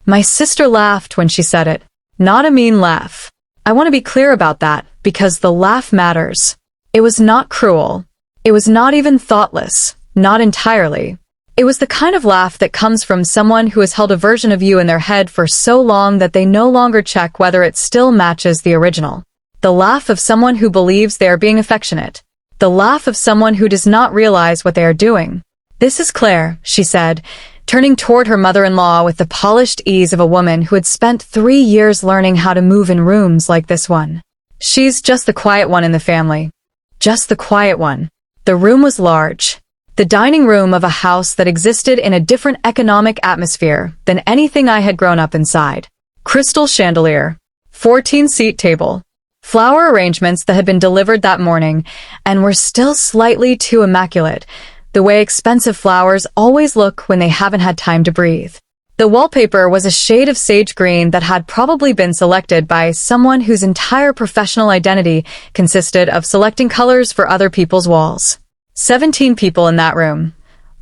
My sister laughed when she said it. Not a mean laugh. I want to be clear about that, because the laugh matters. It was not cruel. It was not even thoughtless. Not entirely. It was the kind of laugh that comes from someone who has held a version of you in their head for so long that they no longer check whether it still matches the original. The laugh of someone who believes they are being affectionate. The laugh of someone who does not realize what they are doing. "This is Claire," she said, turning toward her mother-in-law with the polished ease of a woman who had spent 3 years learning how to move in rooms like this one. "She's just the quiet one in the family. Just the quiet one." The room was large. The dining room of a house that existed in a different economic atmosphere than anything I had grown up inside. Crystal chandelier. 14-seat table. Flower arrangements that had been delivered that morning and were still slightly too immaculate, the way expensive flowers always look when they haven't had time to breathe. The wallpaper was a shade of sage green that had probably been selected by someone whose entire professional identity consisted of selecting colors for other people's walls. 17 people in that room,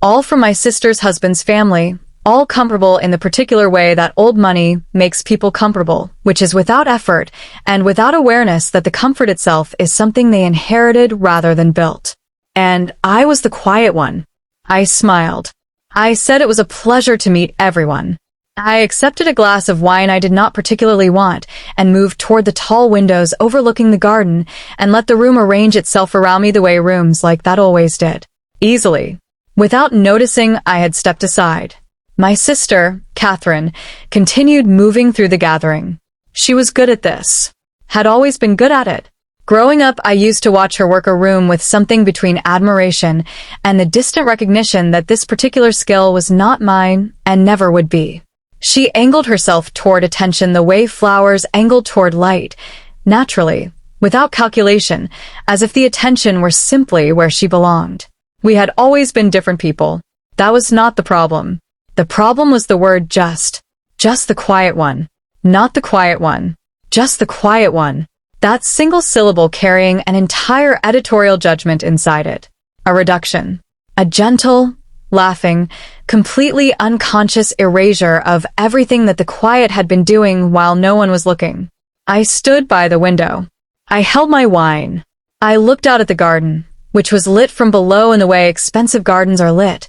all from my sister's husband's family, all comfortable in the particular way that old money makes people comfortable, which is without effort and without awareness that the comfort itself is something they inherited rather than built. And I was the quiet one. I smiled. I said it was a pleasure to meet everyone. I accepted a glass of wine I did not particularly want and moved toward the tall windows overlooking the garden and let the room arrange itself around me the way rooms like that always did. Easily. Without noticing, I had stepped aside. My sister, Catherine, continued moving through the gathering. She was good at this. Had always been good at it. Growing up, I used to watch her work a room with something between admiration and the distant recognition that this particular skill was not mine and never would be. She angled herself toward attention the way flowers angled toward light, naturally, without calculation, as if the attention were simply where she belonged. We had always been different people. That was not the problem. The problem was the word just. Just the quiet one. Not the quiet one. Just the quiet one. That single syllable carrying an entire editorial judgment inside it. A reduction. A gentle, laughing, completely unconscious erasure of everything that the quiet had been doing while no one was looking. I stood by the window. I held my wine. I looked out at the garden, which was lit from below in the way expensive gardens are lit,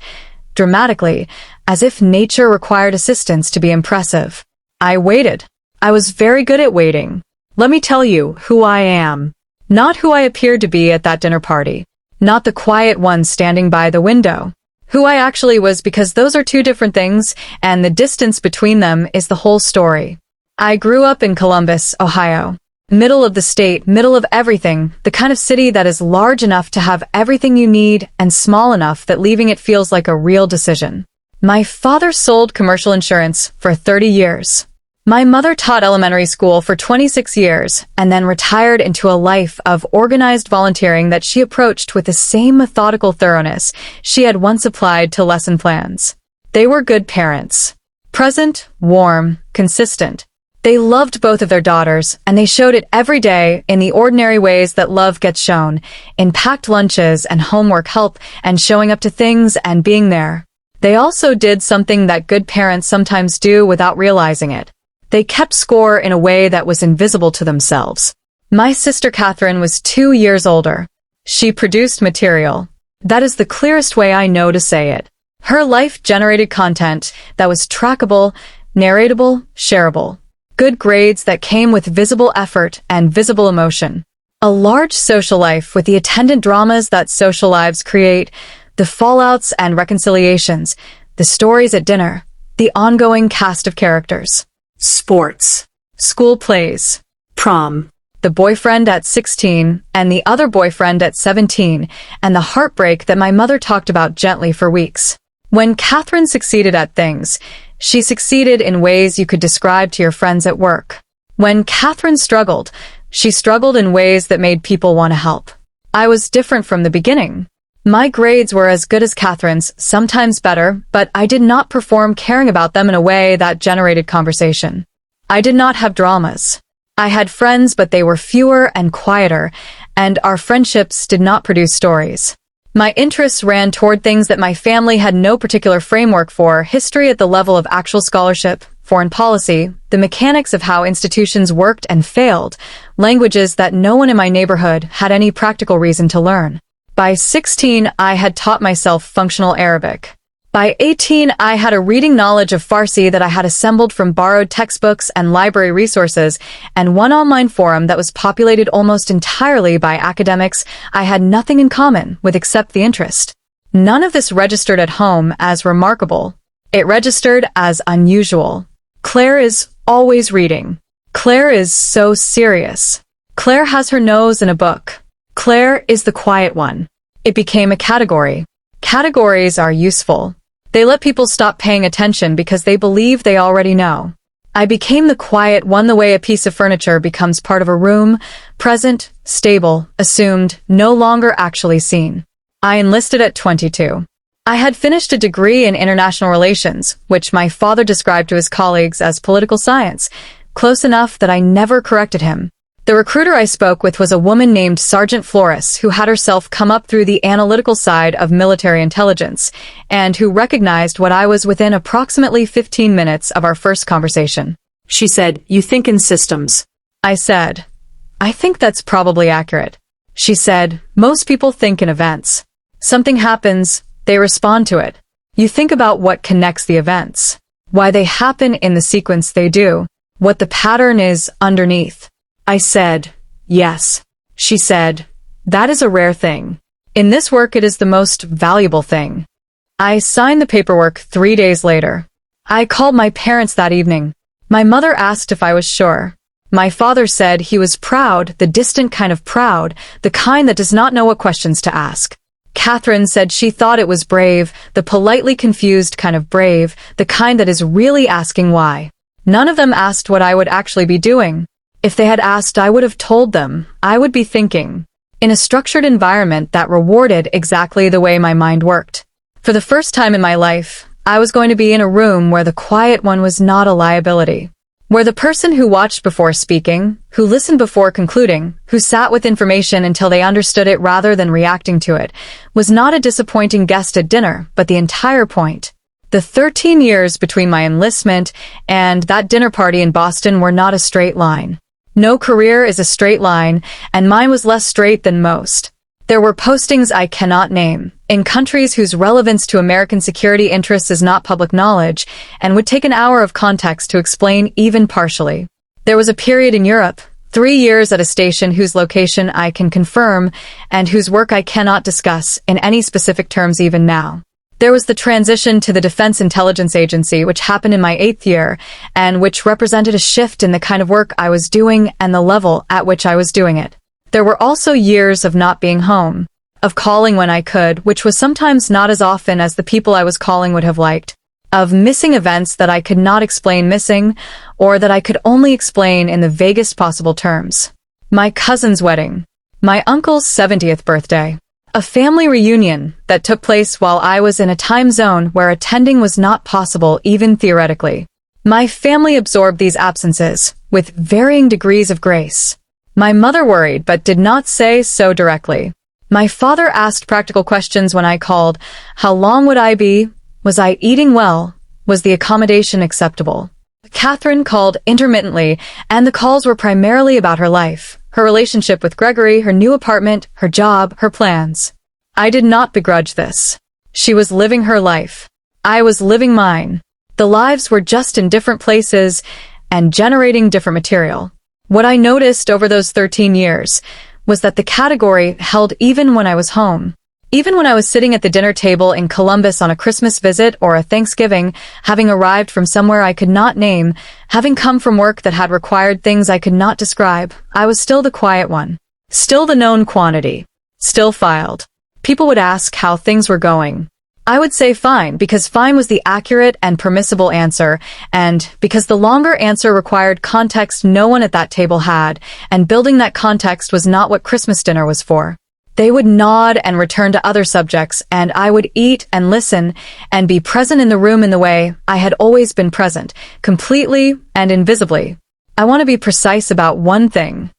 dramatically, as if nature required assistance to be impressive. I waited. I was very good at waiting. Let me tell you who I am. Not who I appeared to be at that dinner party. Not the quiet one standing by the window. Who I actually was, because those are two different things, and the distance between them is the whole story. I grew up in Columbus, Ohio. Middle of the state, middle of everything, the kind of city that is large enough to have everything you need and small enough that leaving it feels like a real decision. My father sold commercial insurance for 30 years. My mother taught elementary school for 26 years and then retired into a life of organized volunteering that she approached with the same methodical thoroughness she had once applied to lesson plans. They were good parents. Present, warm, consistent. They loved both of their daughters, and they showed it every day in the ordinary ways that love gets shown, in packed lunches and homework help and showing up to things and being there. They also did something that good parents sometimes do without realizing it. They kept score in a way that was invisible to themselves. My sister Catherine was 2 years older. She produced material. That is the clearest way I know to say it. Her life generated content that was trackable, narratable, shareable. Good grades that came with visible effort and visible emotion. A large social life with the attendant dramas that social lives create, the fallouts and reconciliations, the stories at dinner, the ongoing cast of characters. Sports. School plays. Prom. The boyfriend at 16 and the other boyfriend at 17, and the heartbreak that my mother talked about gently for weeks. When Catherine succeeded at things, she succeeded in ways you could describe to your friends at work. When Catherine struggled, she struggled in ways that made people want to help. I was different from the beginning. My grades were as good as Catherine's, sometimes better, but I did not perform caring about them in a way that generated conversation. I did not have dramas. I had friends, but they were fewer and quieter, and our friendships did not produce stories. My interests ran toward things that my family had no particular framework for: history at the level of actual scholarship, foreign policy, the mechanics of how institutions worked and failed, languages that no one in my neighborhood had any practical reason to learn. By 16, I had taught myself functional Arabic. By 18, I had a reading knowledge of Farsi that I had assembled from borrowed textbooks and library resources, and one online forum that was populated almost entirely by academics I had nothing in common with except the interest. None of this registered at home as remarkable. It registered as unusual. Claire is always reading. Claire is so serious. Claire has her nose in a book. Claire is the quiet one. It became a category. Categories are useful. They let people stop paying attention because they believe they already know. I became the quiet one the way a piece of furniture becomes part of a room, present, stable, assumed, no longer actually seen. I enlisted at 22. I had finished a degree in international relations, which my father described to his colleagues as political science, close enough that I never corrected him. The recruiter I spoke with was a woman named Sergeant Flores, who had herself come up through the analytical side of military intelligence, and who recognized what I was within approximately 15 minutes of our first conversation. She said, "You think in systems." I said, "I think that's probably accurate." She said, "Most people think in events. Something happens, they respond to it. You think about what connects the events, why they happen in the sequence they do, what the pattern is underneath." I said, "Yes." She said, "That is a rare thing. In this work it is the most valuable thing." I signed the paperwork 3 days later. I called my parents that evening. My mother asked if I was sure. My father said he was proud, the distant kind of proud, the kind that does not know what questions to ask. Catherine said she thought it was brave, the politely confused kind of brave, the kind that is really asking why. None of them asked what I would actually be doing. If they had asked, I would have told them. I would be thinking. In a structured environment that rewarded exactly the way my mind worked. For the first time in my life, I was going to be in a room where the quiet one was not a liability. Where the person who watched before speaking, who listened before concluding, who sat with information until they understood it rather than reacting to it, was not a disappointing guest at dinner, but the entire point. The 13 years between my enlistment and that dinner party in Boston were not a straight line. No career is a straight line, and mine was less straight than most. There were postings I cannot name, in countries whose relevance to American security interests is not public knowledge, and would take an hour of context to explain even partially. There was a period in Europe, 3 years at a station whose location I can confirm, and whose work I cannot discuss in any specific terms even now. There was the transition to the Defense Intelligence Agency, which happened in my 8th year, and which represented a shift in the kind of work I was doing and the level at which I was doing it. There were also years of not being home, of calling when I could, which was sometimes not as often as the people I was calling would have liked, of missing events that I could not explain missing, or that I could only explain in the vaguest possible terms. My cousin's wedding, my uncle's 70th birthday. A family reunion that took place while I was in a time zone where attending was not possible even theoretically. My family absorbed these absences with varying degrees of grace. My mother worried but did not say so directly. My father asked practical questions when I called. How long would I be? Was I eating well? Was the accommodation acceptable? Catherine called intermittently, and the calls were primarily about her life. Her relationship with Gregory, her new apartment, her job, her plans. I did not begrudge this. She was living her life. I was living mine. The lives were just in different places and generating different material. What I noticed over those 13 years was that the category held even when I was home. Even when I was sitting at the dinner table in Columbus on a Christmas visit or a Thanksgiving, having arrived from somewhere I could not name, having come from work that had required things I could not describe, I was still the quiet one. Still the known quantity. Still filed. People would ask how things were going. I would say fine, because fine was the accurate and permissible answer, and because the longer answer required context no one at that table had, and building that context was not what Christmas dinner was for. They would nod and return to other subjects, and I would eat and listen and be present in the room in the way I had always been present, completely and invisibly. I want to be precise about one thing.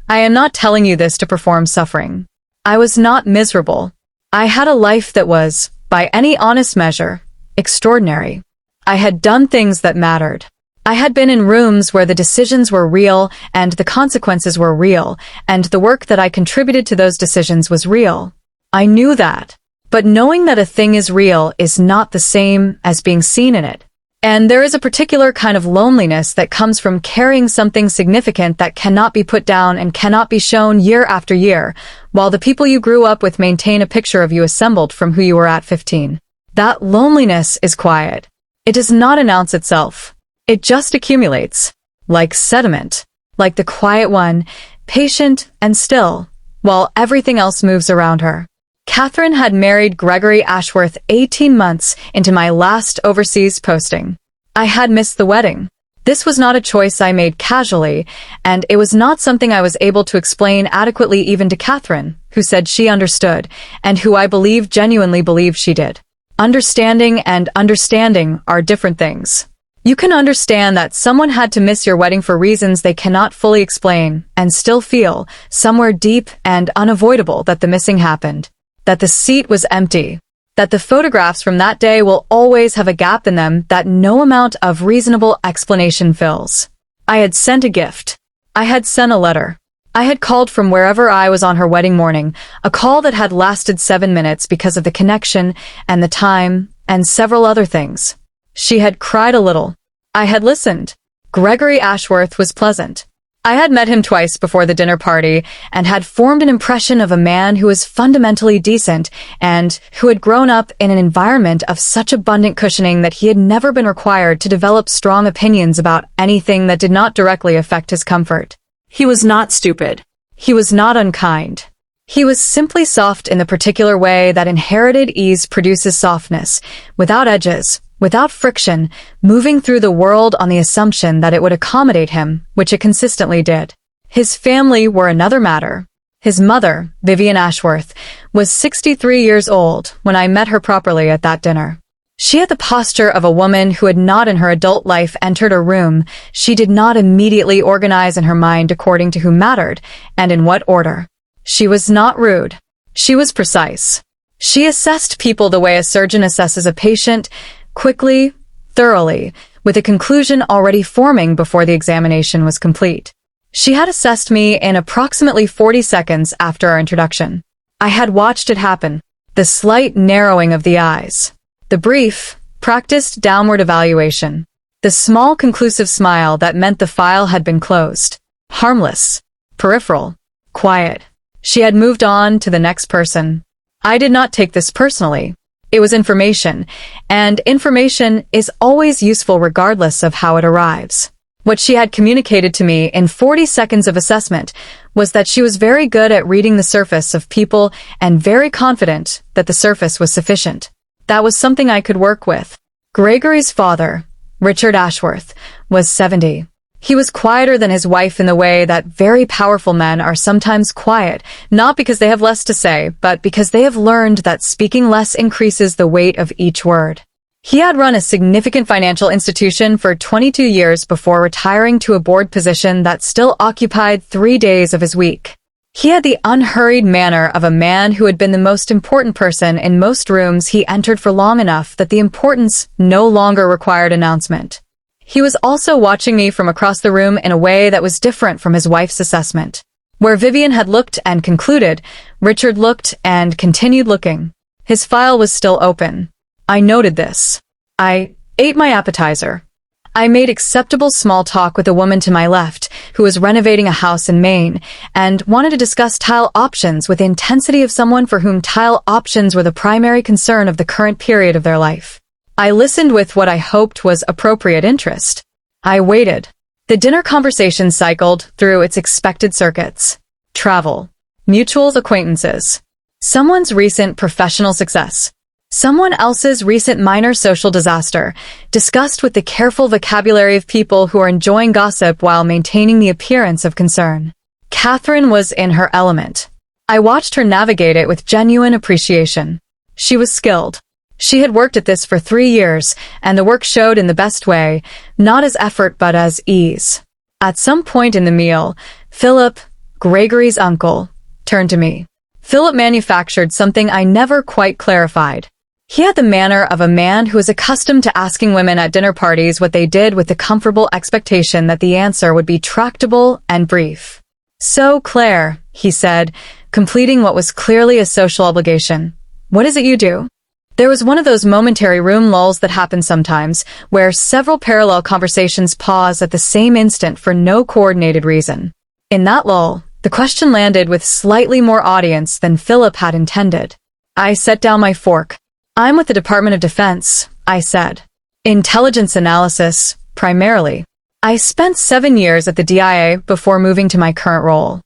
I am not telling you this to perform suffering. I was not miserable. I had a life that was, by any honest measure, extraordinary. I had done things that mattered. I had been in rooms where the decisions were real and the consequences were real, and the work that I contributed to those decisions was real. I knew that. But knowing that a thing is real is not the same as being seen in it. And there is a particular kind of loneliness that comes from carrying something significant that cannot be put down and cannot be shown year after year, while the people you grew up with maintain a picture of you assembled from who you were at 15. That loneliness is quiet. It does not announce itself. It just accumulates. Like sediment. Like the quiet one, patient and still, while everything else moves around her. Catherine had married Gregory Ashworth 18 months into my last overseas posting. I had missed the wedding. This was not a choice I made casually, and it was not something I was able to explain adequately even to Catherine, who said she understood, and who I believe genuinely believed she did. Understanding and understanding are different things. You can understand that someone had to miss your wedding for reasons they cannot fully explain, and still feel, somewhere deep and unavoidable, that the missing happened. That the seat was empty, that the photographs from that day will always have a gap in them that no amount of reasonable explanation fills. I had sent a gift. I had sent a letter. I had called from wherever I was on her wedding morning, a call that had lasted 7 minutes because of the connection and the time and several other things. She had cried a little. I had listened. Gregory Ashworth was pleasant. I had met him twice before the dinner party and had formed an impression of a man who was fundamentally decent and who had grown up in an environment of such abundant cushioning that he had never been required to develop strong opinions about anything that did not directly affect his comfort. He was not stupid. He was not unkind. He was simply soft in the particular way that inherited ease produces softness, without edges, without friction, moving through the world on the assumption that it would accommodate him, which it consistently did. His family were another matter. His mother, Vivian Ashworth, was 63 years old when I met her properly at that dinner. She had the posture of a woman who had not in her adult life entered a room she did not immediately organize in her mind according to who mattered and in what order. She was not rude. She was precise. She assessed people the way a surgeon assesses a patient, quickly, thoroughly, with a conclusion already forming before the examination was complete. She had assessed me in approximately 40 seconds after our introduction. I had watched it happen. The slight narrowing of the eyes. The brief, practiced downward evaluation. The small conclusive smile that meant the file had been closed. Harmless. Peripheral. Quiet. She had moved on to the next person. I did not take this personally. It was information, and information is always useful regardless of how it arrives. What she had communicated to me in 40 seconds of assessment was that she was very good at reading the surface of people and very confident that the surface was sufficient. That was something I could work with. Gregory's father, Richard Ashworth, was 70. He was quieter than his wife in the way that very powerful men are sometimes quiet, not because they have less to say, but because they have learned that speaking less increases the weight of each word. He had run a significant financial institution for 22 years before retiring to a board position that still occupied 3 days of his week. He had the unhurried manner of a man who had been the most important person in most rooms he entered for long enough that the importance no longer required announcement. He was also watching me from across the room in a way that was different from his wife's assessment. Where Vivian had looked and concluded, Richard looked and continued looking. His file was still open. I noted this. I ate my appetizer. I made acceptable small talk with a woman to my left who was renovating a house in Maine and wanted to discuss tile options with the intensity of someone for whom tile options were the primary concern of the current period of their life. I listened with what I hoped was appropriate interest. I waited. The dinner conversation cycled through its expected circuits. Travel. Mutual acquaintances. Someone's recent professional success. Someone else's recent minor social disaster, discussed with the careful vocabulary of people who are enjoying gossip while maintaining the appearance of concern. Catherine was in her element. I watched her navigate it with genuine appreciation. She was skilled. She had worked at this for 3 years, and the work showed in the best way, not as effort but as ease. At some point in the meal, Philip, Gregory's uncle, turned to me. Philip manufactured something I never quite clarified. He had the manner of a man who is accustomed to asking women at dinner parties what they did with the comfortable expectation that the answer would be tractable and brief. "So, Claire," he said, completing what was clearly a social obligation, "what is it you do?" There was one of those momentary room lulls that happen sometimes, where several parallel conversations pause at the same instant for no coordinated reason. In that lull, the question landed with slightly more audience than Philip had intended. I set down my fork. "I'm with the Department of Defense," I said. "Intelligence analysis, primarily. I spent 7 years at the DIA before moving to my current role."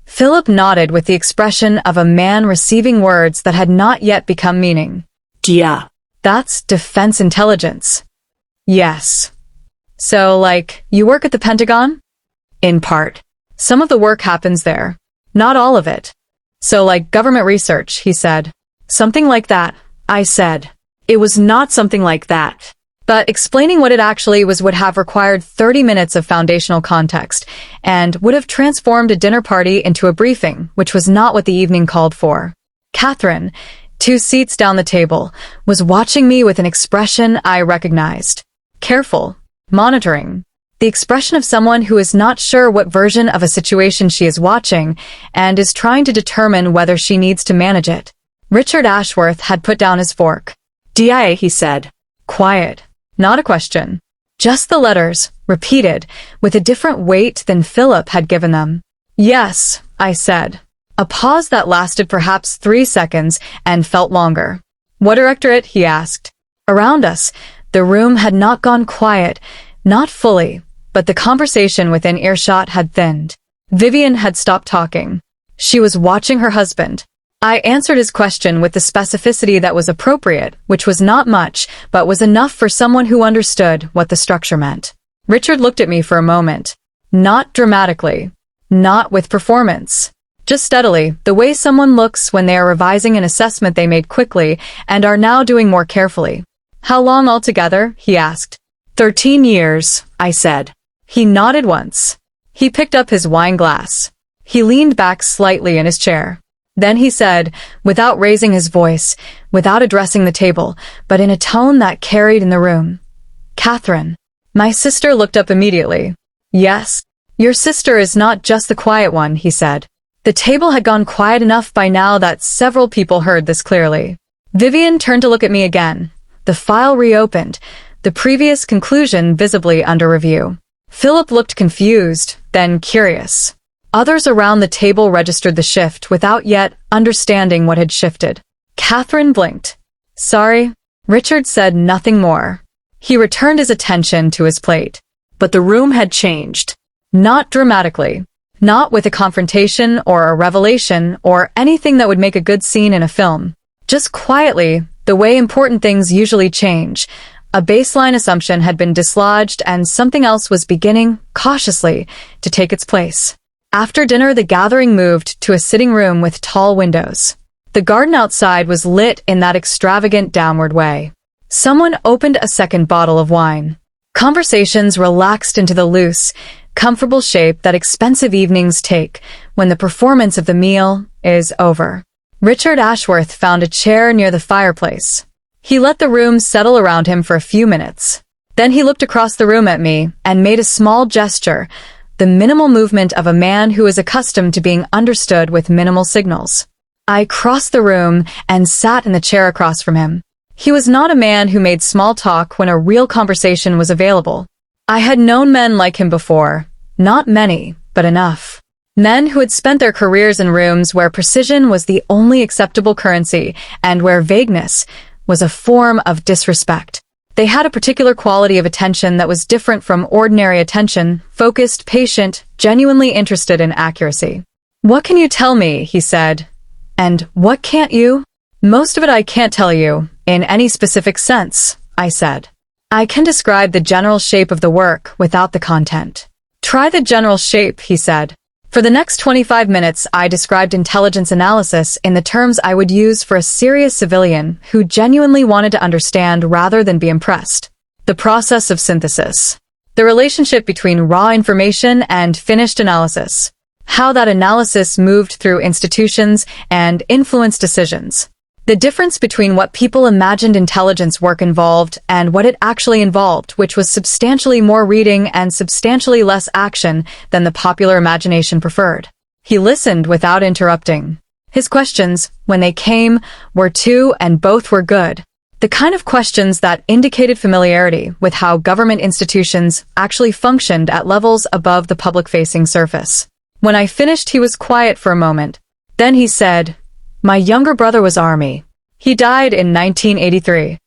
Philip nodded with the expression of a man receiving words that had not yet become meaning. Yeah. "That's defense intelligence." "Yes." "So, you work at the Pentagon?" "In part. Some of the work happens there. Not all of it." "So, government research," he said. "Something like that," I said. It was not something like that. But explaining what it actually was would have required 30 minutes of foundational context, and would have transformed a dinner party into a briefing, which was not what the evening called for. Catherine, 2 seats down the table, was watching me with an expression I recognized. Careful, monitoring. The expression of someone who is not sure what version of a situation she is watching, and is trying to determine whether she needs to manage it. Richard Ashworth had put down his fork. DIA, he said. Quiet. Not a question. Just the letters, repeated, with a different weight than Philip had given them. "Yes," I said. A pause that lasted perhaps 3 seconds and felt longer. "What directorate?" he asked. Around us, the room had not gone quiet, not fully, but the conversation within earshot had thinned. Vivian had stopped talking. She was watching her husband. I answered his question with the specificity that was appropriate, which was not much, but was enough for someone who understood what the structure meant. Richard looked at me for a moment. Not dramatically. Not with performance. Just steadily, the way someone looks when they are revising an assessment they made quickly and are now doing more carefully. "How long altogether?" he asked. 13 years, I said. He nodded once. He picked up his wine glass. He leaned back slightly in his chair. Then he said, without raising his voice, without addressing the table, but in a tone that carried in the room, "Catherine." My sister looked up immediately. "Yes, your sister is not just the quiet one," he said. The table had gone quiet enough by now that several people heard this clearly. Vivian turned to look at me again. The file reopened, the previous conclusion visibly under review. Philip looked confused, then curious. Others around the table registered the shift without yet understanding what had shifted. Catherine blinked. "Sorry." Richard said nothing more. He returned his attention to his plate. But the room had changed. Not dramatically. Not with a confrontation or a revelation or anything that would make a good scene in a film. Just quietly, the way important things usually change. A baseline assumption had been dislodged and something else was beginning, cautiously, to take its place. After dinner, the gathering moved to a sitting room with tall windows. The garden outside was lit in that extravagant downward way. Someone opened a second bottle of wine. Conversations relaxed into the loose, comfortable shape that expensive evenings take when the performance of the meal is over. Richard Ashworth found a chair near the fireplace. He let the room settle around him for a few minutes. Then he looked across the room at me and made a small gesture, the minimal movement of a man who is accustomed to being understood with minimal signals. I crossed the room and sat in the chair across from him. He was not a man who made small talk when a real conversation was available. I had known men like him before. Not many, but enough. Men who had spent their careers in rooms where precision was the only acceptable currency and where vagueness was a form of disrespect. They had a particular quality of attention that was different from ordinary attention, focused, patient, genuinely interested in accuracy. "What can you tell me?" he said. "And what can't you?" "Most of it I can't tell you, in any specific sense," I said. "I can describe the general shape of the work without the content." "Try the general shape," he said. For the next 25 minutes, I described intelligence analysis in the terms I would use for a serious civilian who genuinely wanted to understand rather than be impressed. The process of synthesis. The relationship between raw information and finished analysis. How that analysis moved through institutions and influenced decisions. The difference between what people imagined intelligence work involved and what it actually involved, which was substantially more reading and substantially less action than the popular imagination preferred. He listened without interrupting. His questions, when they came, were two and both were good. The kind of questions that indicated familiarity with how government institutions actually functioned at levels above the public-facing surface. When I finished, he was quiet for a moment. Then he said, "My younger brother was Army. He died in 1983.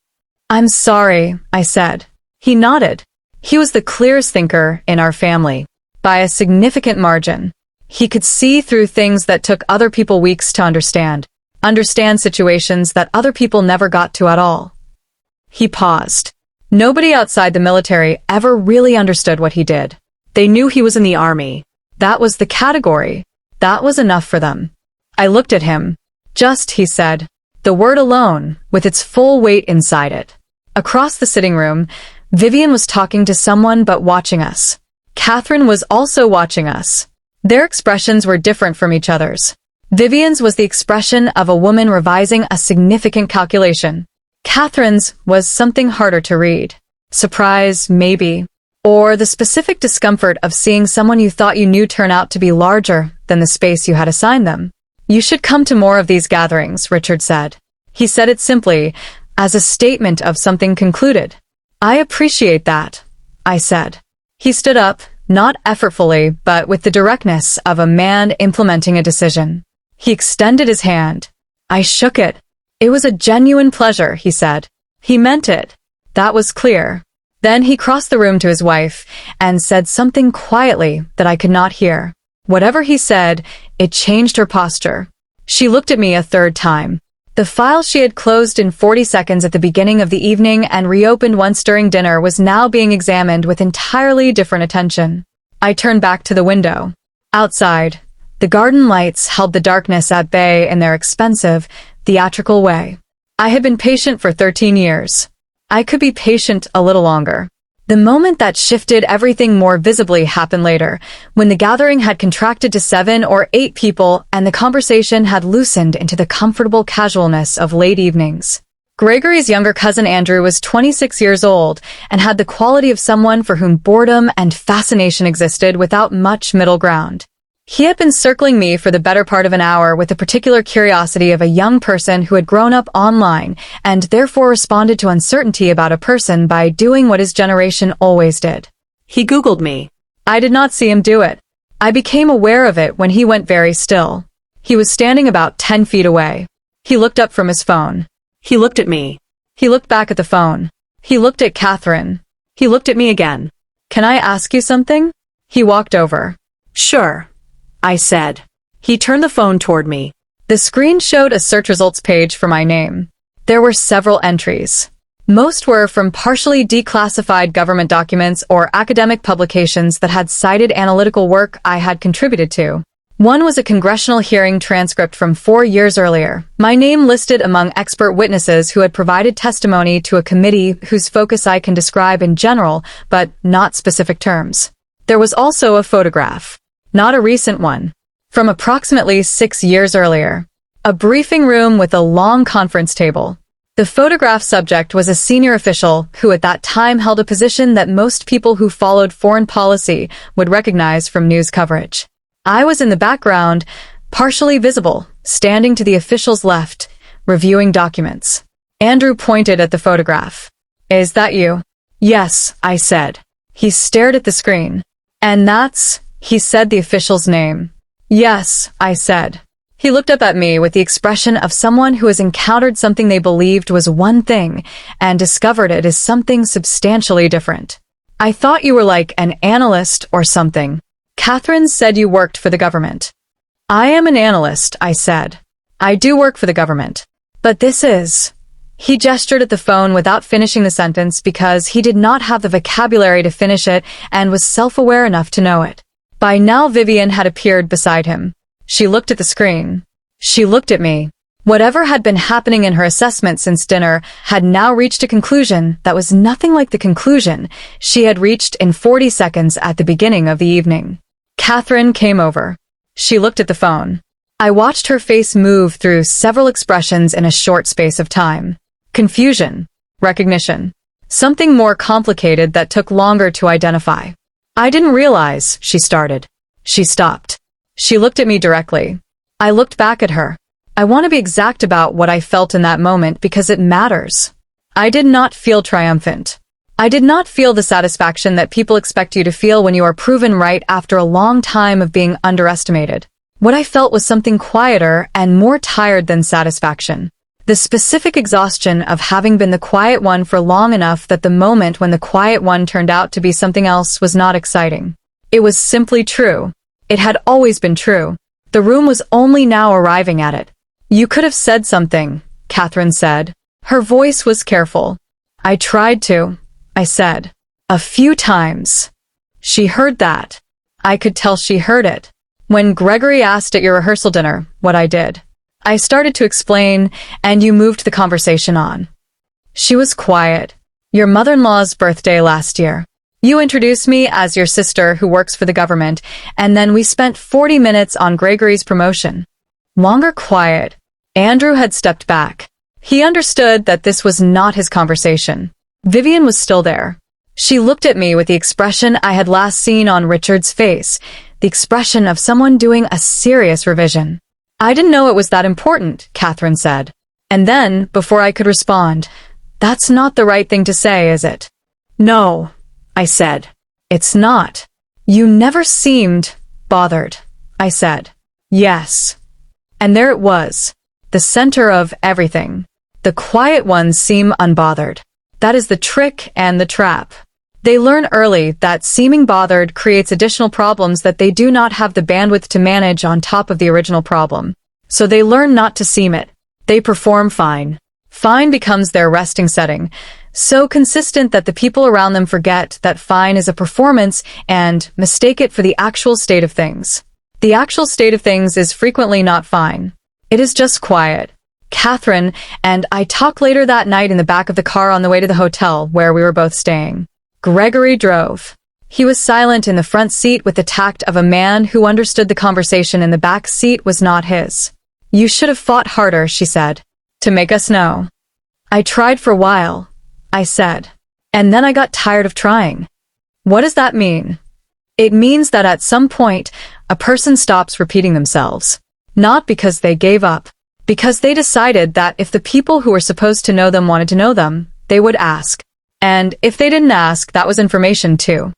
"I'm sorry," I said. He nodded. He was the clearest thinker in our family, by a significant margin. He could see through things that took other people weeks to understand situations that other people never got to at all. He paused. Nobody outside the military ever really understood what he did. They knew he was in the Army. That was the category. That was enough for them. I looked at him. "Just," he said. The word alone, with its full weight inside it. Across the sitting room, Vivian was talking to someone but watching us. Catherine was also watching us. Their expressions were different from each other's. Vivian's was the expression of a woman revising a significant calculation. Catherine's was something harder to read. Surprise, maybe. Or the specific discomfort of seeing someone you thought you knew turn out to be larger than the space you had assigned them. "You should come to more of these gatherings," Richard said. He said it simply, as a statement of something concluded. "I appreciate that," I said. He stood up, not effortfully, but with the directness of a man implementing a decision. He extended his hand. I shook it. "It was a genuine pleasure," he said. He meant it. That was clear. Then he crossed the room to his wife and said something quietly that I could not hear. Whatever he said, it changed her posture. She looked at me a third time. The file she had closed in 40 seconds at the beginning of the evening and reopened once during dinner was now being examined with entirely different attention. I turned back to the window. Outside, the garden lights held the darkness at bay in their expensive, theatrical way. I had been patient for 13 years. I could be patient a little longer. The moment that shifted everything more visibly happened later, when the gathering had contracted to 7 or 8 people and the conversation had loosened into the comfortable casualness of late evenings. Gregory's younger cousin Andrew was 26 years old and had the quality of someone for whom boredom and fascination existed without much middle ground. He had been circling me for the better part of an hour with the particular curiosity of a young person who had grown up online and therefore responded to uncertainty about a person by doing what his generation always did. He Googled me. I did not see him do it. I became aware of it when he went very still. He was standing about 10 feet away. He looked up from his phone. He looked at me. He looked back at the phone. He looked at Catherine. He looked at me again. "Can I ask you something?" He walked over. "Sure," I said. He turned the phone toward me. The screen showed a search results page for my name. There were several entries. Most were from partially declassified government documents or academic publications that had cited analytical work I had contributed to. One was a congressional hearing transcript from 4 years earlier, my name listed among expert witnesses who had provided testimony to a committee whose focus I can describe in general, but not specific terms. There was also a photograph. Not a recent one. From approximately 6 years earlier. A briefing room with a long conference table. The photograph subject was a senior official who at that time held a position that most people who followed foreign policy would recognize from news coverage. I was in the background, partially visible, standing to the official's left, reviewing documents. Andrew pointed at the photograph. "Is that you?" "Yes," I said. He stared at the screen. "And that's..." He said the official's name. "Yes," I said. He looked up at me with the expression of someone who has encountered something they believed was one thing and discovered it is something substantially different. "I thought you were like an analyst or something. Catherine said you worked for the government." "I am an analyst," I said. "I do work for the government. But this is..." He gestured at the phone without finishing the sentence because he did not have the vocabulary to finish it and was self-aware enough to know it. By now Vivian had appeared beside him. She looked at the screen. She looked at me. Whatever had been happening in her assessment since dinner had now reached a conclusion that was nothing like the conclusion she had reached in 40 seconds at the beginning of the evening. Catherine came over. She looked at the phone. I watched her face move through several expressions in a short space of time. Confusion, recognition, something more complicated that took longer to identify. I didn't realize, she started. She stopped. She looked at me directly. I looked back at her. I want to be exact about what I felt in that moment because it matters. I did not feel triumphant. I did not feel the satisfaction that people expect you to feel when you are proven right after a long time of being underestimated. What I felt was something quieter and more tired than satisfaction. The specific exhaustion of having been the quiet one for long enough that the moment when the quiet one turned out to be something else was not exciting. It was simply true. It had always been true. The room was only now arriving at it. You could have said something, Catherine said. Her voice was careful. I tried to, I said. A few times. She heard that. I could tell she heard it. When Gregory asked at your rehearsal dinner what I did, I started to explain, and you moved the conversation on. She was quiet. Your mother-in-law's birthday last year. You introduced me as your sister who works for the government, and then we spent 40 minutes on Gregory's promotion. Longer quiet. Andrew had stepped back. He understood that this was not his conversation. Vivian was still there. She looked at me with the expression I had last seen on Richard's face, the expression of someone doing a serious revision. I didn't know it was that important, Catherine said. And then, before I could respond, that's not the right thing to say, is it? No, I said. It's not. You never seemed bothered, I said. Yes. And there it was. The center of everything. The quiet ones seem unbothered. That is the trick and the trap. They learn early that seeming bothered creates additional problems that they do not have the bandwidth to manage on top of the original problem. So they learn not to seem it. They perform fine. Fine becomes their resting setting, so consistent that the people around them forget that fine is a performance and mistake it for the actual state of things. The actual state of things is frequently not fine. It is just quiet. Catherine and I talked later that night in the back of the car on the way to the hotel where we were both staying. Gregory drove. He was silent in the front seat with the tact of a man who understood the conversation in the back seat was not his. You should have fought harder, she said, to make us know. I tried for a while, I said. And then I got tired of trying. What does that mean? It means that at some point, a person stops repeating themselves. Not because they gave up, because they decided that if the people who were supposed to know them wanted to know them, they would ask. And if they didn't ask, that was information too.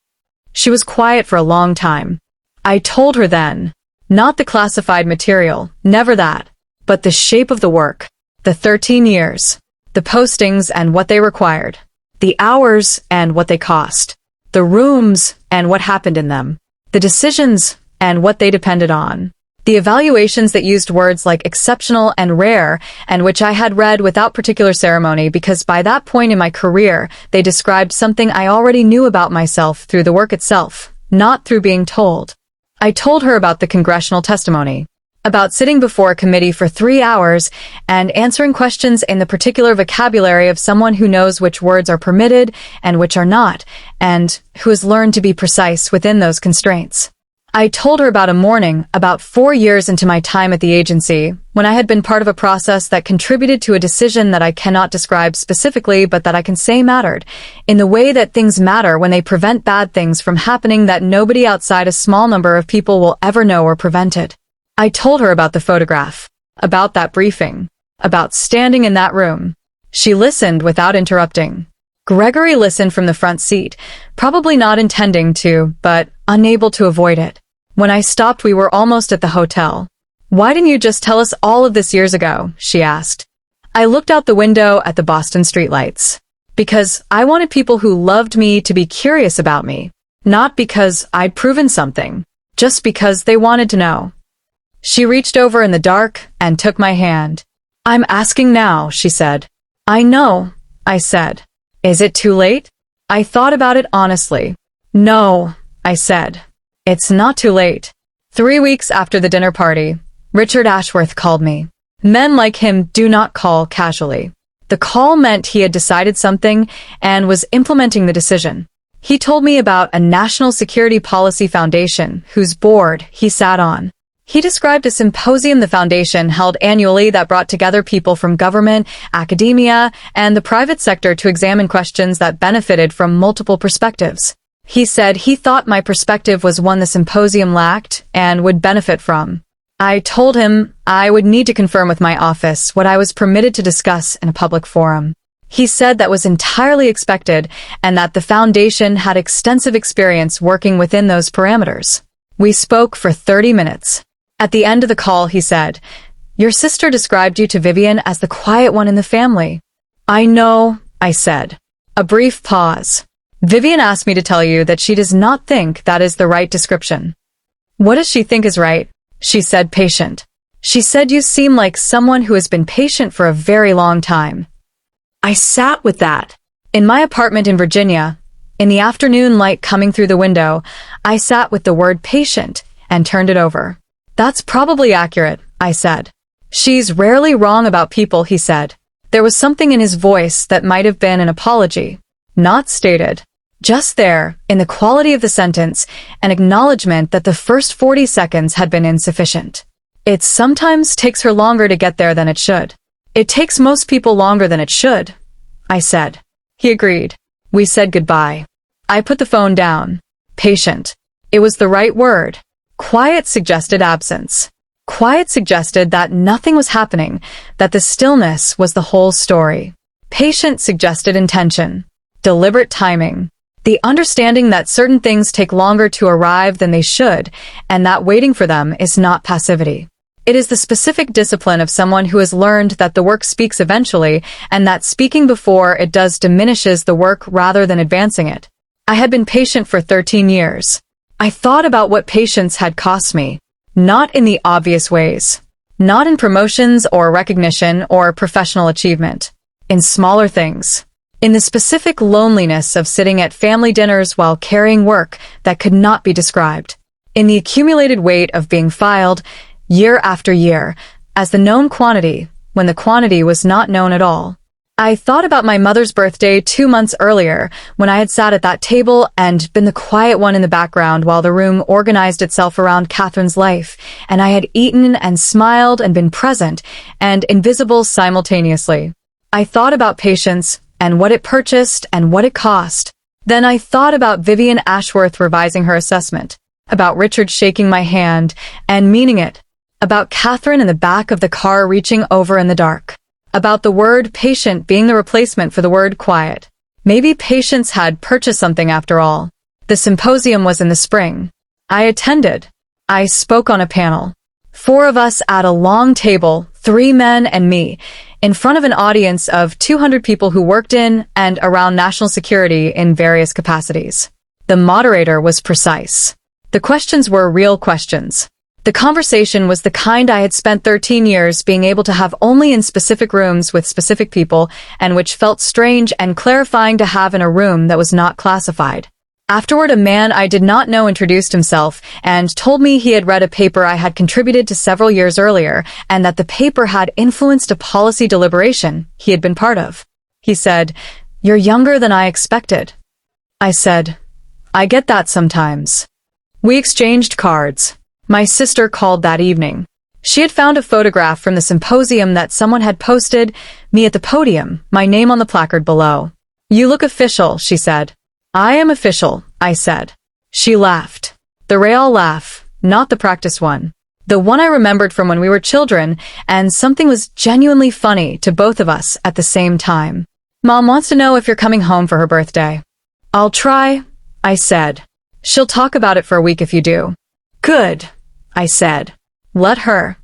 She was quiet for a long time. I told her then, not the classified material, never that, but the shape of the work, the 13 years, the postings and what they required, the hours and what they cost, the rooms and what happened in them, the decisions and what they depended on. The evaluations that used words like exceptional and rare, and which I had read without particular ceremony because by that point in my career, they described something I already knew about myself through the work itself, not through being told. I told her about the congressional testimony, about sitting before a committee for 3 hours and answering questions in the particular vocabulary of someone who knows which words are permitted and which are not, and who has learned to be precise within those constraints. I told her about a morning, about 4 years into my time at the agency, when I had been part of a process that contributed to a decision that I cannot describe specifically but that I can say mattered, in the way that things matter when they prevent bad things from happening that nobody outside a small number of people will ever know or prevent it. I told her about the photograph, about that briefing, about standing in that room. She listened without interrupting. Gregory listened from the front seat, probably not intending to, but unable to avoid it. When I stopped, we were almost at the hotel. Why didn't you just tell us all of this years ago? She asked. I looked out the window at the Boston streetlights. Because I wanted people who loved me to be curious about me. Not because I'd proven something. Just because they wanted to know. She reached over in the dark and took my hand. I'm asking now, she said. I know, I said. Is it too late? I thought about it honestly. No, I said. It's not too late. 3 weeks after the dinner party, Richard Ashworth called me. Men like him do not call casually. The call meant he had decided something and was implementing the decision. He told me about a national security policy foundation whose board he sat on. He described a symposium the foundation held annually that brought together people from government, academia, and the private sector to examine questions that benefited from multiple perspectives. He said he thought my perspective was one the symposium lacked and would benefit from. I told him I would need to confirm with my office what I was permitted to discuss in a public forum. He said that was entirely expected and that the foundation had extensive experience working within those parameters. We spoke for 30 minutes. At the end of the call, he said, "Your sister described you to Vivian as the quiet one in the family." "I know," I said. A brief pause. "Vivian asked me to tell you that she does not think that is the right description." "What does she think is right?" She said patient. "She said you seem like someone who has been patient for a very long time." I sat with that. In my apartment in Virginia, in the afternoon light coming through the window, I sat with the word patient and turned it over. "That's probably accurate," I said. "She's rarely wrong about people," he said. There was something in his voice that might have been an apology. Not stated. Just there, in the quality of the sentence, an acknowledgement that the first 40 seconds had been insufficient. It sometimes takes her longer to get there than it should. "It takes most people longer than it should," I said. He agreed. We said goodbye. I put the phone down. Patient. It was the right word. Quiet suggested absence. Quiet suggested that nothing was happening, that the stillness was the whole story. Patient suggested intention. Deliberate timing. The understanding that certain things take longer to arrive than they should, and that waiting for them is not passivity. It is the specific discipline of someone who has learned that the work speaks eventually, and that speaking before it does diminishes the work rather than advancing it. I had been patient for 13 years. I thought about what patience had cost me. Not in the obvious ways. Not in promotions or recognition or professional achievement. In smaller things. In the specific loneliness of sitting at family dinners while carrying work that could not be described. In the accumulated weight of being filed, year after year, as the known quantity, when the quantity was not known at all. I thought about my mother's birthday 2 months earlier, when I had sat at that table and been the quiet one in the background while the room organized itself around Catherine's life, and I had eaten and smiled and been present and invisible simultaneously. I thought about patience and what it purchased and what it cost. Then I thought about Vivian Ashworth revising her assessment, about Richard shaking my hand and meaning it, about Catherine in the back of the car reaching over in the dark. About the word patient being the replacement for the word quiet. Maybe patience had purchased something after all. The symposium was in the spring. I attended. I spoke on a panel. 4 of us at a long table, 3 men and me, in front of an audience of 200 people who worked in and around national security in various capacities. The moderator was precise. The questions were real questions. The conversation was the kind I had spent 13 years being able to have only in specific rooms with specific people, and which felt strange and clarifying to have in a room that was not classified. Afterward, a man I did not know introduced himself and told me he had read a paper I had contributed to several years earlier, and that the paper had influenced a policy deliberation he had been part of. He said, "You're younger than I expected." I said, "I get that sometimes." We exchanged cards. My sister called that evening. She had found a photograph from the symposium that someone had posted, me at the podium, my name on the placard below. "You look official," she said. "I am official," I said. She laughed. The real laugh, not the practice one. The one I remembered from when we were children, and something was genuinely funny to both of us at the same time. "Mom wants to know if you're coming home for her birthday." "I'll try," I said. "She'll talk about it for a week if you do." "Good," I said. "Let her."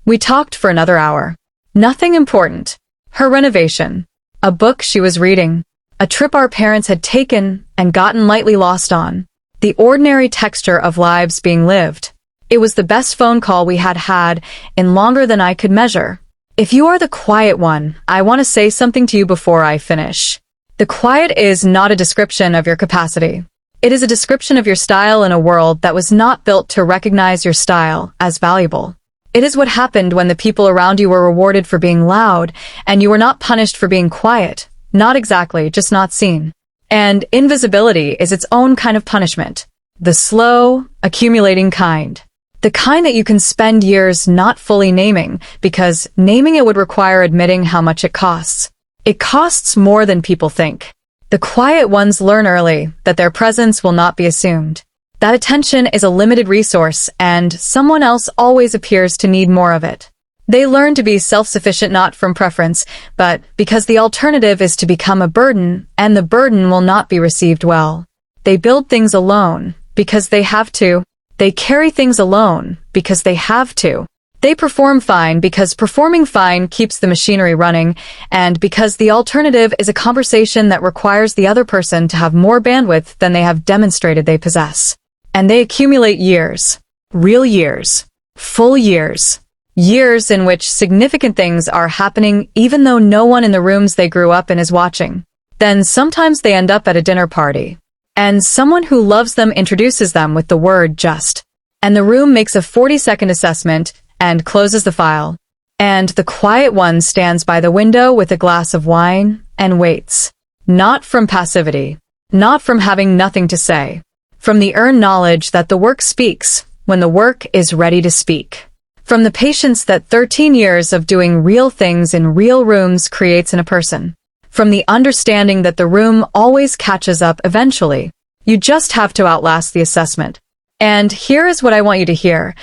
We talked for another hour. Nothing important. Her renovation. A book she was reading. A trip our parents had taken and gotten lightly lost on. The ordinary texture of lives being lived. It was the best phone call we had had in longer than I could measure. If you are the quiet one, I want to say something to you before I finish. The quiet is not a description of your capacity. It is a description of your style in a world that was not built to recognize your style as valuable. It is what happened when the people around you were rewarded for being loud, and you were not punished for being quiet. Not exactly, just not seen. And invisibility is its own kind of punishment. The slow, accumulating kind. The kind that you can spend years not fully naming, because naming it would require admitting how much it costs. It costs more than people think. The quiet ones learn early that their presence will not be assumed. That attention is a limited resource, and someone else always appears to need more of it. They learn to be self-sufficient not from preference, but because the alternative is to become a burden, and the burden will not be received well. They build things alone, because they have to. They carry things alone, because they have to. They perform fine because performing fine keeps the machinery running, and because the alternative is a conversation that requires the other person to have more bandwidth than they have demonstrated they possess. And they accumulate years. Real years. Full years. Years in which significant things are happening even though no one in the rooms they grew up in is watching. Then sometimes they end up at a dinner party. And someone who loves them introduces them with the word just. And the room makes a 40-second assessment and closes the file. And the quiet one stands by the window with a glass of wine and waits. Not from passivity. Not from having nothing to say. From the earned knowledge that the work speaks when the work is ready to speak. From the patience that 13 years of doing real things in real rooms creates in a person. From the understanding that the room always catches up eventually. You just have to outlast the assessment. And here is what I want you to hear.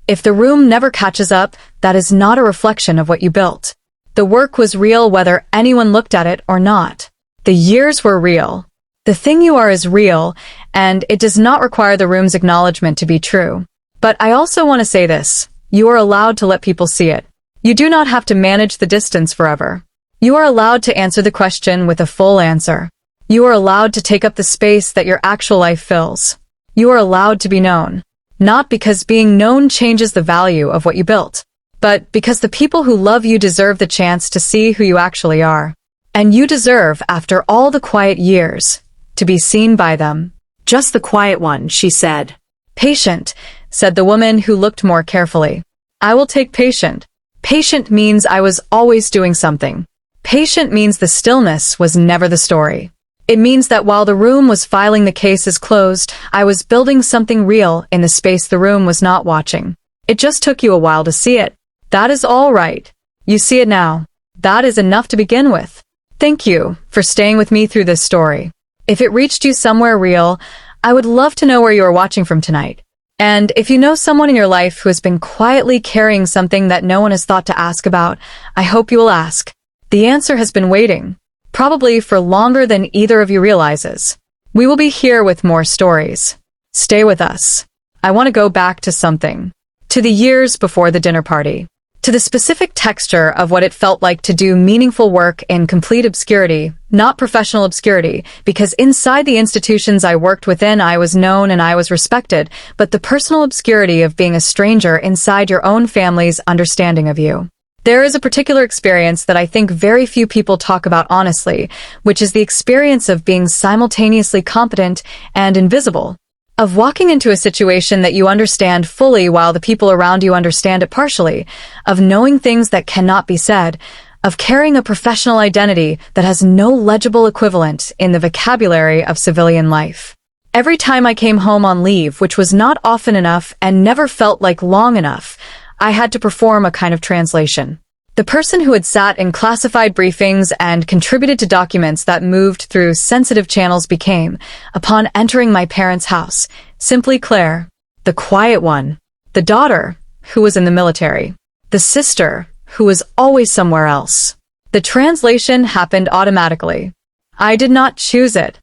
If the room never catches up, that is not a reflection of what you built. The work was real whether anyone looked at it or not. The years were real. The thing you are is real, and it does not require the room's acknowledgement to be true. But I also want to say this. You are allowed to let people see it. You do not have to manage the distance forever. You are allowed to answer the question with a full answer. You are allowed to take up the space that your actual life fills. You are allowed to be known. Not because being known changes the value of what you built, but because the people who love you deserve the chance to see who you actually are. And you deserve, after all the quiet years, to be seen by them. Just the quiet one, she said. Patient, said the woman who looked more carefully. I will take patient. Patient means I was always doing something. Patient means the stillness was never the story. It means that while the room was filing the case as closed, I was building something real in the space the room was not watching. It just took you a while to see it. That is all right. You see it now. That is enough to begin with. Thank you for staying with me through this story. If it reached you somewhere real, I would love to know where you are watching from tonight. And if you know someone in your life who has been quietly carrying something that no one has thought to ask about, I hope you will ask. The answer has been waiting, probably for longer than either of you realizes. We will be here with more stories. Stay with us. I want to go back to something. To the years before the dinner party. To the specific texture of what it felt like to do meaningful work in complete obscurity, not professional obscurity, because inside the institutions I worked within I was known and I was respected, but the personal obscurity of being a stranger inside your own family's understanding of you. There is a particular experience that I think very few people talk about honestly, which is the experience of being simultaneously competent and invisible. Of walking into a situation that you understand fully while the people around you understand it partially, of knowing things that cannot be said, of carrying a professional identity that has no legible equivalent in the vocabulary of civilian life. Every time I came home on leave, which was not often enough and never felt like long enough, I had to perform a kind of translation. The person who had sat in classified briefings and contributed to documents that moved through sensitive channels became, upon entering my parents' house, simply Claire, the quiet one, the daughter, who was in the military, the sister, who was always somewhere else. The translation happened automatically. I did not choose it.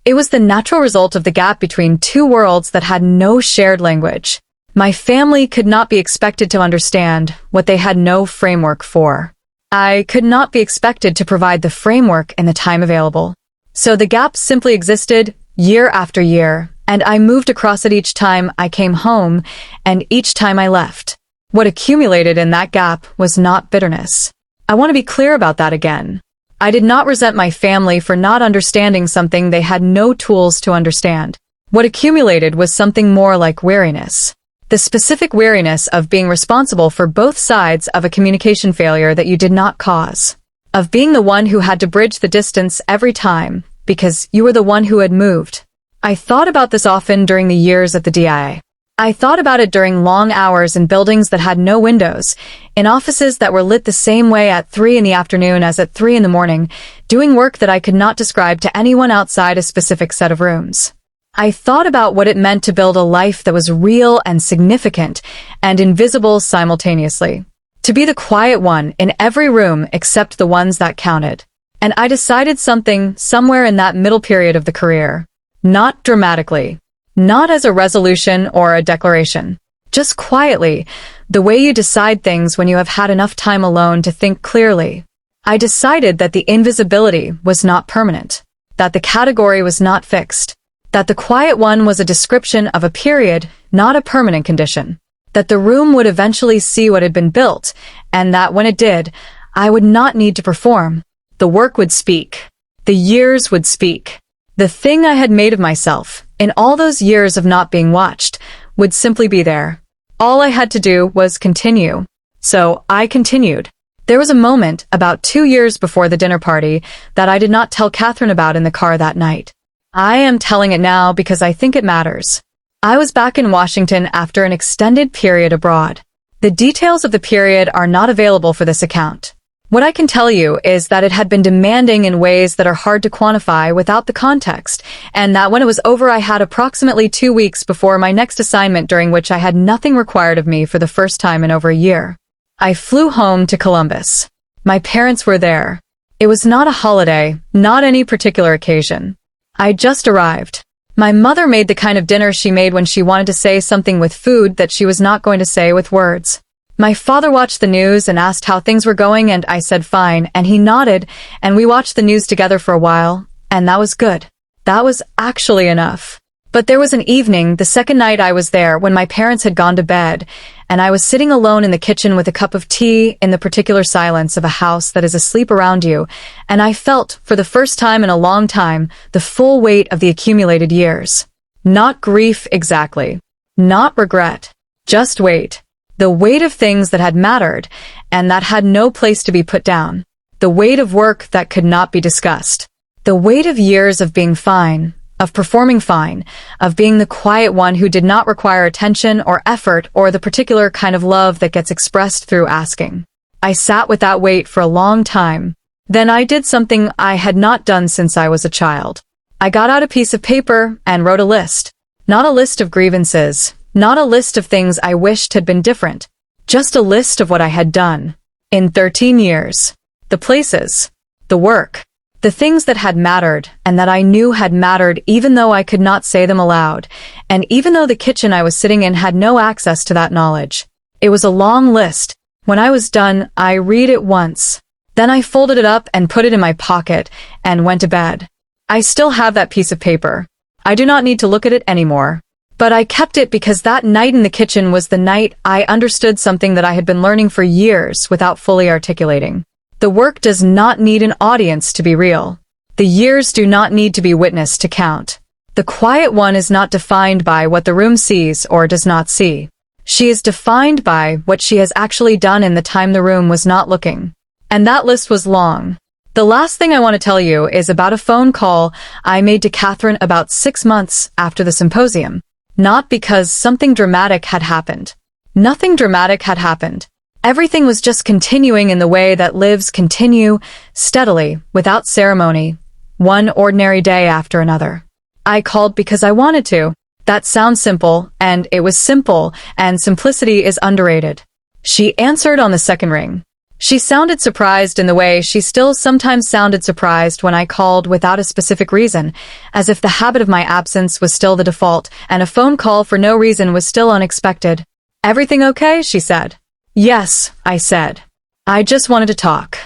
It was the natural result of the gap between two worlds that had no shared language. My family could not be expected to understand what they had no framework for. I could not be expected to provide the framework in the time available. So the gap simply existed year after year, and I moved across it each time I came home and each time I left. What accumulated in that gap was not bitterness. I want to be clear about that again. I did not resent my family for not understanding something they had no tools to understand. What accumulated was something more like weariness. The specific weariness of being responsible for both sides of a communication failure that you did not cause. Of being the one who had to bridge the distance every time, because you were the one who had moved. I thought about this often during the years at the DIA. I thought about it during long hours in buildings that had no windows, in offices that were lit the same way at 3 in the afternoon as at 3 in the morning, doing work that I could not describe to anyone outside a specific set of rooms. I thought about what it meant to build a life that was real and significant and invisible simultaneously. To be the quiet one in every room except the ones that counted. And I decided something somewhere in that middle period of the career. Not dramatically. Not as a resolution or a declaration. Just quietly, the way you decide things when you have had enough time alone to think clearly. I decided that the invisibility was not permanent. That the category was not fixed. That the quiet one was a description of a period, not a permanent condition. That the room would eventually see what had been built, and that when it did, I would not need to perform. The work would speak. The years would speak. The thing I had made of myself, in all those years of not being watched, would simply be there. All I had to do was continue. So I continued. There was a moment, about 2 years before the dinner party, that I did not tell Catherine about in the car that night. I am telling it now because I think it matters. I was back in Washington after an extended period abroad. The details of the period are not available for this account. What I can tell you is that it had been demanding in ways that are hard to quantify without the context, and that when it was over I had approximately 2 weeks before my next assignment during which I had nothing required of me for the first time in over a year. I flew home to Columbus. My parents were there. It was not a holiday, not any particular occasion. I just arrived. My mother made the kind of dinner she made when she wanted to say something with food that she was not going to say with words. My father watched the news and asked how things were going, and I said fine, and he nodded, and we watched the news together for a while, and that was good. That was actually enough. But there was an evening, the second night I was there, when my parents had gone to bed, and I was sitting alone in the kitchen with a cup of tea in the particular silence of a house that is asleep around you, and I felt, for the first time in a long time, the full weight of the accumulated years. Not grief exactly. Not regret. Just weight. The weight of things that had mattered, and that had no place to be put down. The weight of work that could not be discussed. The weight of years of being fine, of performing fine, of being the quiet one who did not require attention or effort or the particular kind of love that gets expressed through asking. I sat with that weight for a long time. Then I did something I had not done since I was a child. I got out a piece of paper and wrote a list. Not a list of grievances. Not a list of things I wished had been different. Just a list of what I had done. In 13 years. The places. The work. The things that had mattered, and that I knew had mattered even though I could not say them aloud, and even though the kitchen I was sitting in had no access to that knowledge. It was a long list. When I was done, I read it once. Then I folded it up and put it in my pocket, and went to bed. I still have that piece of paper. I do not need to look at it anymore. But I kept it because that night in the kitchen was the night I understood something that I had been learning for years without fully articulating. The work does not need an audience to be real. The years do not need to be witnessed to count. The quiet one is not defined by what the room sees or does not see. She is defined by what she has actually done in the time the room was not looking. And that list was long. The last thing I want to tell you is about a phone call I made to Catherine about 6 months after the symposium. Not because something dramatic had happened. Nothing dramatic had happened. Everything was just continuing in the way that lives continue, steadily, without ceremony, one ordinary day after another. I called because I wanted to. That sounds simple, and it was simple, and simplicity is underrated. She answered on the second ring. She sounded surprised in the way she still sometimes sounded surprised when I called without a specific reason, as if the habit of my absence was still the default, and a phone call for no reason was still unexpected. "Everything okay?" she said. "Yes," I said. "I just wanted to talk."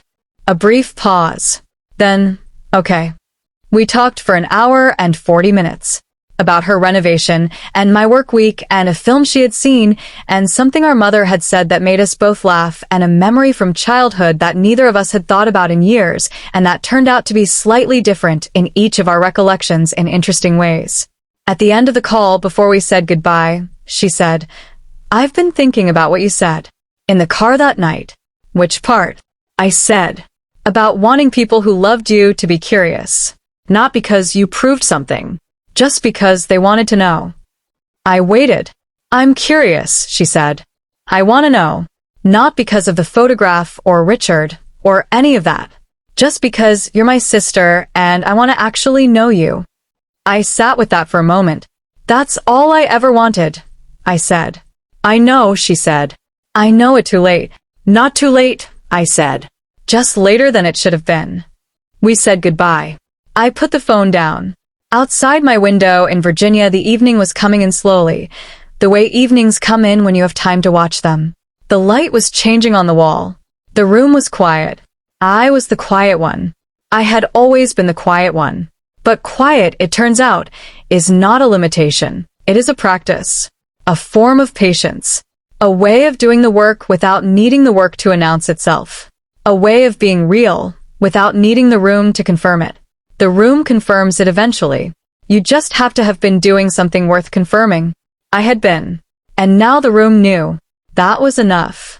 A brief pause. Then, "Okay." We talked for an hour and 40 minutes. About her renovation, and my work week, and a film she had seen, and something our mother had said that made us both laugh, and a memory from childhood that neither of us had thought about in years, and that turned out to be slightly different in each of our recollections in interesting ways. At the end of the call, before we said goodbye, she said, "I've been thinking about what you said. In the car that night." "Which part?" I said. "About wanting people who loved you to be curious. Not because you proved something. Just because they wanted to know." I waited. I'm curious, she said. I want to know. Not because of the photograph or Richard or any of that. Just because you're my sister and I want to actually know you. I sat with that for a moment. That's all I ever wanted, I said. I know, she said. I know it too late. Not too late, I said. Just later than it should have been. We said goodbye. I put the phone down. Outside my window in Virginia, the evening was coming in slowly, the way evenings come in when you have time to watch them. The light was changing on the wall. The room was quiet. I was the quiet one. I had always been the quiet one. But quiet, it turns out, is not a limitation. It is a practice. A form of patience. A way of doing the work without needing the work to announce itself. A way of being real without needing the room to confirm it. The room confirms it eventually. You just have to have been doing something worth confirming. I had been. And now the room knew. That was enough.